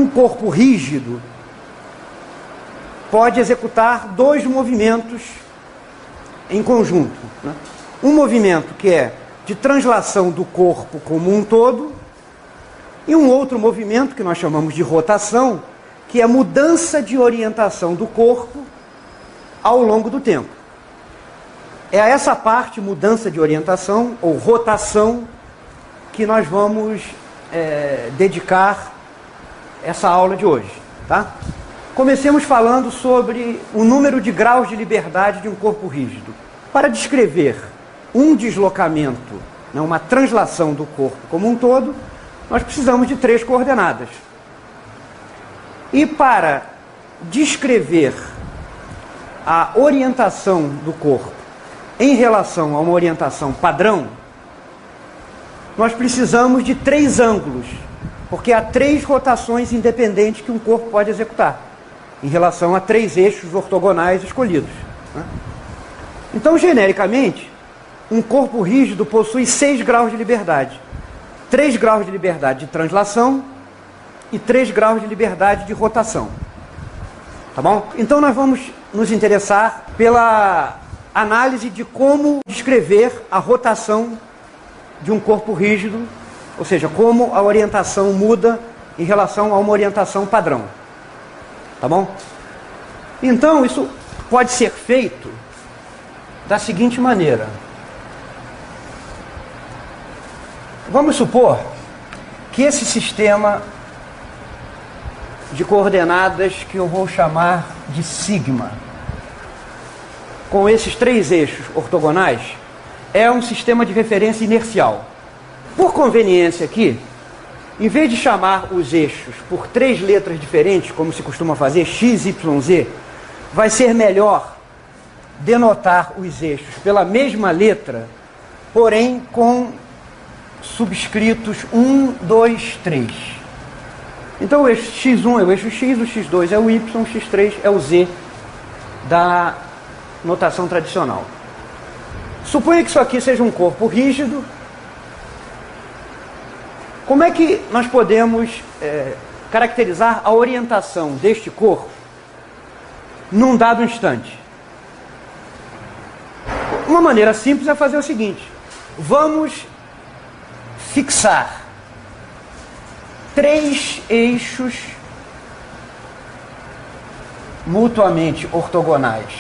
um corpo rígido pode executar dois movimentos em conjunto, né? Um movimento que é de translação do corpo como um todo, e um outro movimento que nós chamamos de rotação, que é mudança de orientação do corpo ao longo do tempo. É a essa parte, mudança de orientação ou rotação, que nós vamos dedicar essa aula de hoje, tá? Comecemos falando sobre o número de graus de liberdade de um corpo rígido. Para descrever um deslocamento, né, uma translação do corpo como um todo, nós precisamos de 3 coordenadas. E para descrever a orientação do corpo em relação a uma orientação padrão, nós precisamos de 3 ângulos, porque há 3 rotações independentes que um corpo pode executar, em relação a 3 eixos ortogonais escolhidos, né? Então, genericamente, um corpo rígido possui 6 graus de liberdade. 3 graus de liberdade de translação e 3 graus de liberdade de rotação. Tá bom? Então nós vamos nos interessar pela análise de como descrever a rotação de um corpo rígido, ou seja, como a orientação muda em relação a uma orientação padrão. Tá bom? Então isso pode ser feito da seguinte maneira. Vamos supor que esse sistema de coordenadas, que eu vou chamar de sigma, com esses 3 eixos ortogonais, é um sistema de referência inercial. Por conveniência aqui, em vez de chamar os eixos por 3 letras diferentes, como se costuma fazer, x, y, z, vai ser melhor denotar os eixos pela mesma letra, porém com subscritos 1, 2, 3. Então o eixo x1 é o eixo x, o x2 é o y, o x3 é o z da notação tradicional. Suponha que isso aqui seja um corpo rígido. Como é que nós podemos caracterizar a orientação deste corpo num dado instante? Uma maneira simples é fazer o seguinte: vamos fixar 3 eixos mutuamente ortogonais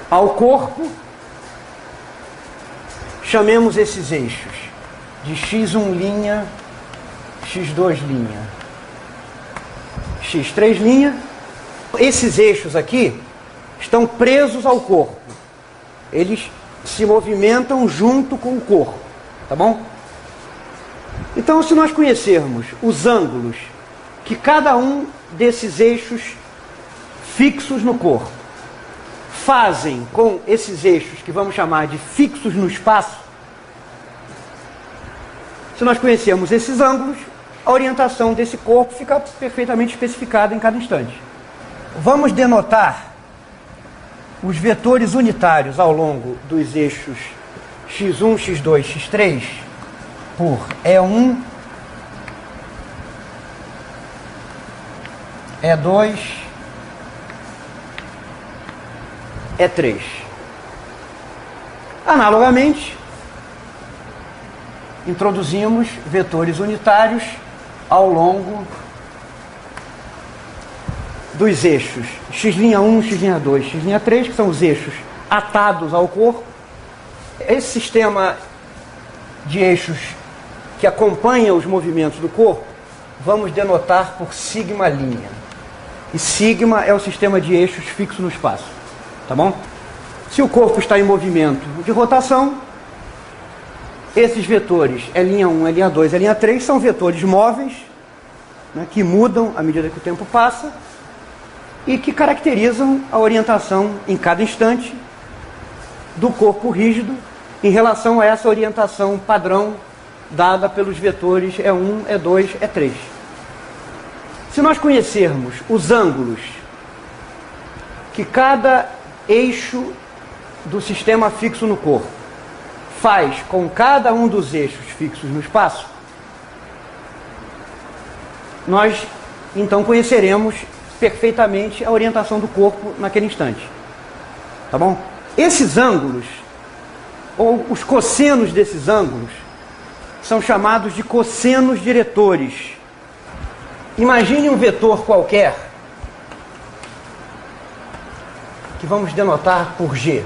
ao corpo. Chamemos esses eixos de x1', x2', x3'. Esses eixos aqui estão presos ao corpo. Eles se movimentam junto com o corpo, tá bom? Então, se nós conhecermos os ângulos que cada um desses eixos fixos no corpo fazem com esses eixos que vamos chamar de fixos no espaço, se nós conhecermos esses ângulos, a orientação desse corpo fica perfeitamente especificada em cada instante. Vamos denotar os vetores unitários ao longo dos eixos x1, x2, x3 por E1, E2, E3. Analogamente, introduzimos vetores unitários ao longo dos eixos x'1, x'2, x'3, que são os eixos atados ao corpo. Esse sistema de eixos que acompanha os movimentos do corpo, vamos denotar por sigma'. E sigma é o sistema de eixos fixo no espaço. Tá bom? Se o corpo está em movimento de rotação, esses vetores L1, L2, L3 são vetores móveis, né, que mudam à medida que o tempo passa e que caracterizam a orientação em cada instante do corpo rígido em relação a essa orientação padrão dada pelos vetores E1, E2, E3. Se nós conhecermos os ângulos que cada eixo do sistema fixo no corpo faz com cada um dos eixos fixos no espaço, nós então conheceremos perfeitamente a orientação do corpo naquele instante. Tá bom? Esses ângulos, ou os cossenos desses ângulos, são chamados de cossenos diretores. Imagine um vetor qualquer, que vamos denotar por G.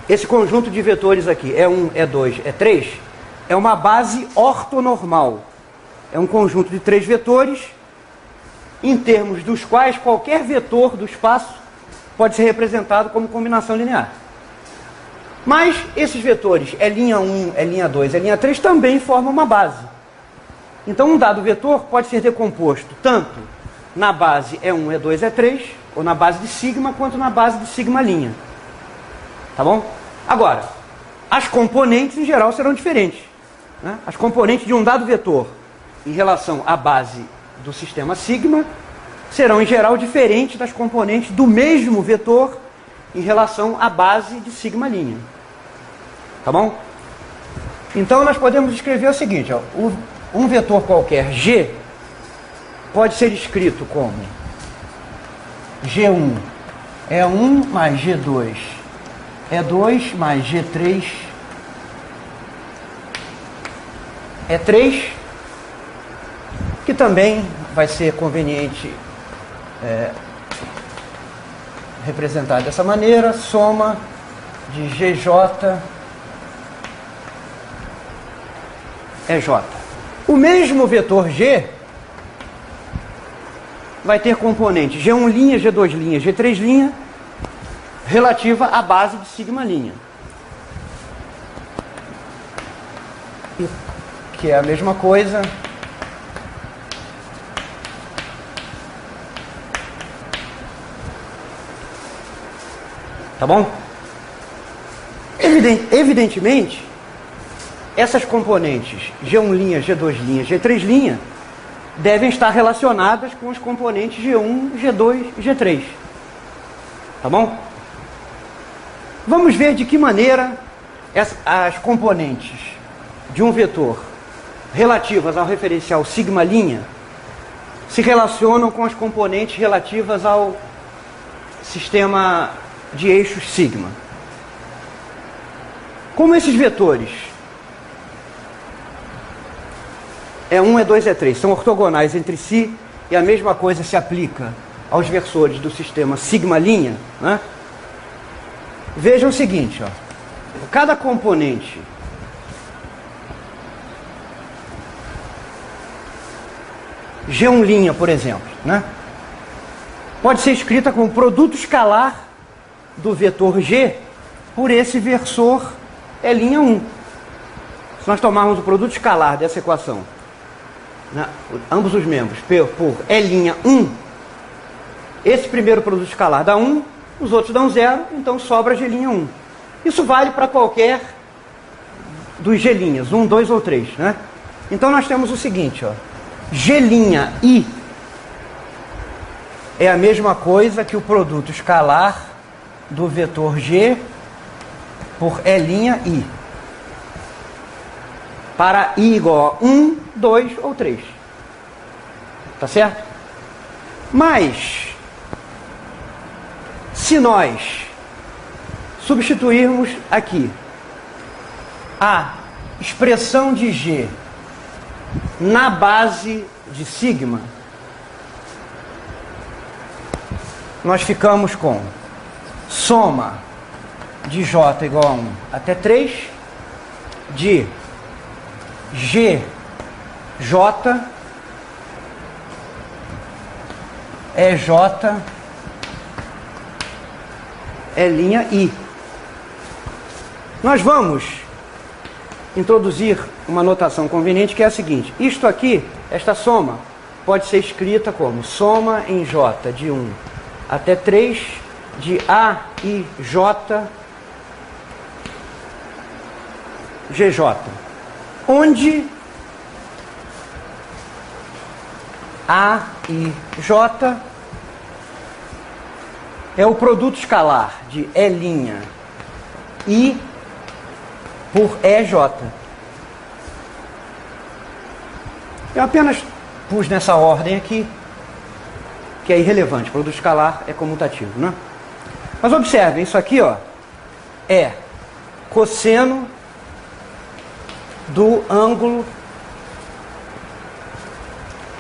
Esse conjunto de vetores aqui, E1, E2, E3, é uma base ortonormal. É um conjunto de 3 vetores, em termos dos quais qualquer vetor do espaço pode ser representado como combinação linear. Mas esses vetores, E'1, E'2, E'3, também formam uma base. Então um dado vetor pode ser decomposto tanto na base E1, E2, E3, ou na base de sigma, quanto na base de sigma'. Tá bom? Agora, as componentes em geral serão diferentes, né? As componentes de um dado vetor em relação à base do sistema sigma serão em geral diferentes das componentes do mesmo vetor em relação à base de sigma'. Tá bom? Então nós podemos escrever o seguinte, ó, um vetor qualquer G pode ser escrito como G1 é 1 mais G2 é 2 mais G3 é 3, que também vai ser conveniente representar dessa maneira, soma de GJ é J. O mesmo vetor G vai ter componente G1', G2', G3', relativa à base de sigma'. Que é a mesma coisa tá bom? Evidentemente, essas componentes G1', G2', G3' devem estar relacionadas com as componentes G1, G2 e G3. Tá bom? Vamos ver de que maneira as componentes de um vetor relativas ao referencial sigma' se relacionam com as componentes relativas ao sistema de eixos sigma. Como esses vetores E1, E2, E3 são ortogonais entre si e a mesma coisa se aplica aos versores do sistema sigma', né? Vejam o seguinte, ó, cada componente G1', por exemplo, né, pode ser escrita como produto escalar do vetor G por esse versor E'1. Se nós tomarmos o produto escalar dessa equação, né, ambos os membros por E'1, esse primeiro produto escalar dá 1, os outros dão 0, então sobra G'1. Isso vale para qualquer dos G', 1, 2 ou 3, né? Então nós temos o seguinte, ó, G'(i) é a mesma coisa que o produto escalar do vetor G por E'(i), para i igual a 1, 2 ou 3. Tá certo? Mas, se nós substituirmos aqui a expressão de G na base de sigma, nós ficamos com soma de J igual a 1 até 3, de GJ EJ E'(i). Nós vamos introduzir uma notação conveniente que é a seguinte: isto aqui, esta soma, pode ser escrita como soma em J de 1 até 3 de A e J GJ, onde A e J é o produto escalar de E' por EJ. Eu apenas pus nessa ordem aqui, que é irrelevante. O produto escalar é comutativo, né? Mas observem, isso aqui, ó, é cosseno do ângulo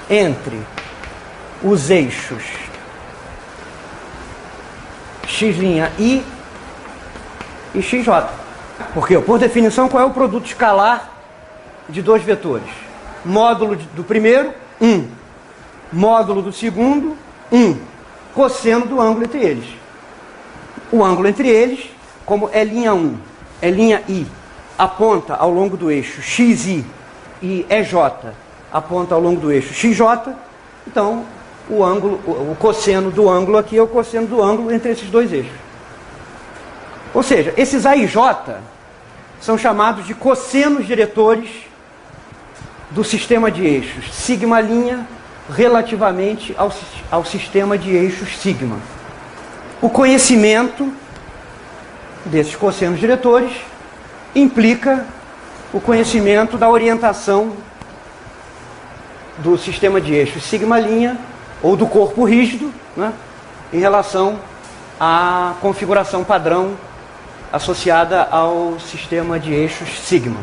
entre os eixos x'I e xj. Porque, por definição, qual é o produto escalar de dois vetores? Módulo do primeiro, 1. Módulo do segundo, 1. Cosseno do ângulo entre eles. O ângulo entre eles, como L'I, L'I aponta ao longo do eixo xi e EJ aponta ao longo do eixo xj, então o ângulo, o cosseno do ângulo aqui é o cosseno do ângulo entre esses dois eixos. Ou seja, esses A e J são chamados de cossenos diretores do sistema de eixos sigma' relativamente ao sistema de eixos sigma. O conhecimento desses cossenos diretores implica o conhecimento da orientação do sistema de eixos sigma' ou do corpo rígido, né, em relação à configuração padrão associada ao sistema de eixos sigma.